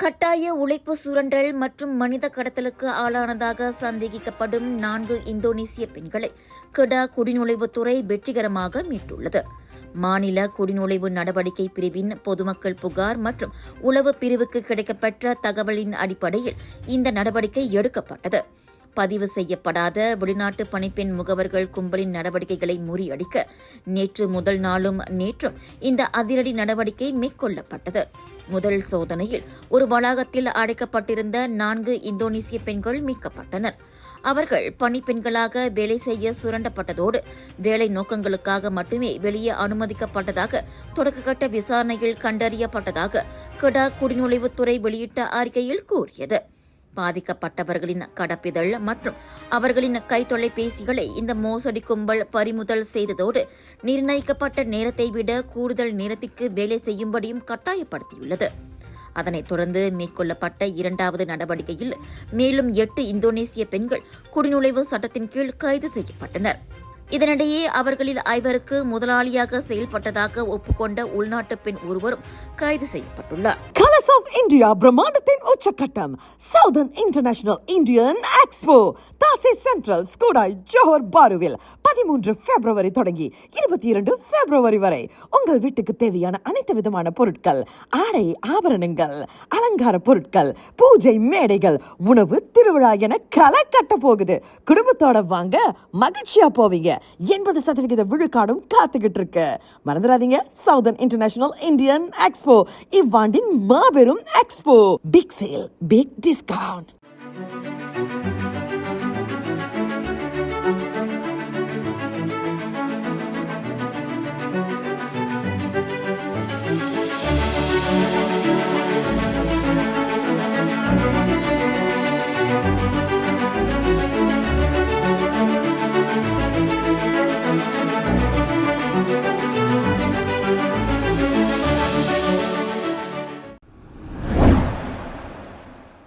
கட்டாய உழைப்பு சுரண்டல் மற்றும் மனித கடத்தலுக்கு ஆளானதாக சந்தேகிக்கப்படும் 4 இந்தோனேசிய பெண்களை கெடா குடிநுழைவுத்துறை வெற்றிகரமாக மீட்டுள்ளது. மாநில குடிநுழைவு நடவடிக்கை பிரிவின் பொதுமக்கள் புகார் மற்றும் உளவு பிரிவுக்கு கிடைக்கப்பெற்ற தகவலின் அடிப்படையில் இந்த நடவடிக்கை எடுக்கப்பட்டது. பதிவு செய்யப்படாத வெளிநாட்டு பணிப்பெண் முகவர்கள் கும்பலின் நடவடிக்கைகளை முறியடிக்க நேற்று முதல் நாளும் நேற்றும் இந்த அதிரடி நடவடிக்கை மேற்கொள்ளப்பட்டது. முதல் சோதனையில் ஒரு வளாகத்தில் அடைக்கப்பட்டிருந்த 4 இந்தோனேசிய பெண்கள் மீட்கப்பட்டனர். அவர்கள் பணிப்பெண்களாக வேலை செய்ய சுரண்டப்பட்டதோடு வேலை நோக்கங்களுக்காக மட்டுமே வெளியே அனுமதிக்கப்பட்டதாக தொடக்கக்கட்ட விசாரணையில் கண்டறியப்பட்டதாக கெடா குடிநுழைவுத்துறை வெளியிட்ட அறிக்கையில் கூறியது. பாதிக்கப்பட்டவர்களின் கடப்பிதழ் மற்றும் அவர்களின் கைத்தொலைபேசிகளை இந்த மோசடி கும்பல் பறிமுதல் செய்ததோடு நிர்ணயிக்கப்பட்ட நேரத்தை விட கூடுதல் நேரத்திற்கு வேலை செய்யும்படியும் கட்டாயப்படுத்தியுள்ளது. அதனைத் தொடர்ந்து மேற்கொள்ளப்பட்ட 2வது நடவடிக்கையில் மேலும் 8 இந்தோனேசிய பெண்கள் குடிநுழைவு சட்டத்தின் கீழ் கைது செய்யப்பட்டனர். இதனிடையே அவர்களில் 5 முதலாளியாக செயல்பட்டதாக ஒப்புக்கொண்ட உள்நாட்டு பெண் ஒருவரும் கைது செய்யப்பட்டுள்ளார். கலர்ஸ் ஆஃப் இந்தியா பிரம்மாண்டத்தின் உச்சக்கட்டம் சவுதர்ன் இன்டர்நேஷனல் இந்தியன் எக்ஸ்போ தாசி சென்ட்ரல் ஸ்கூடாய் ஜோஹர் பாருவில் 13 பிப்ரவரி தொடங்கி 22 பிப்ரவரி வரை உங்கள் வீட்டுக்கு தேவையான அனைத்து விதமான பொருட்கள், ஆடை ஆபரணங்கள், அலங்கார பொருட்கள், பூஜை மேடைகள், உணவு திருவிழா என களை கட்ட போகுது. குடும்பத்தோட வாங்க, மகிழ்ச்சியா போவீங்க. 80% விழுக்காடும் காத்துக்கிட்டு இருக்கு. மறந்துடாதீங்க, சவுதர்ன் இன்டர்நேஷனல் இந்தியன் எக்ஸ்போ இவ்வாண்டின் மாபெரும் expo. Big sale, big discount.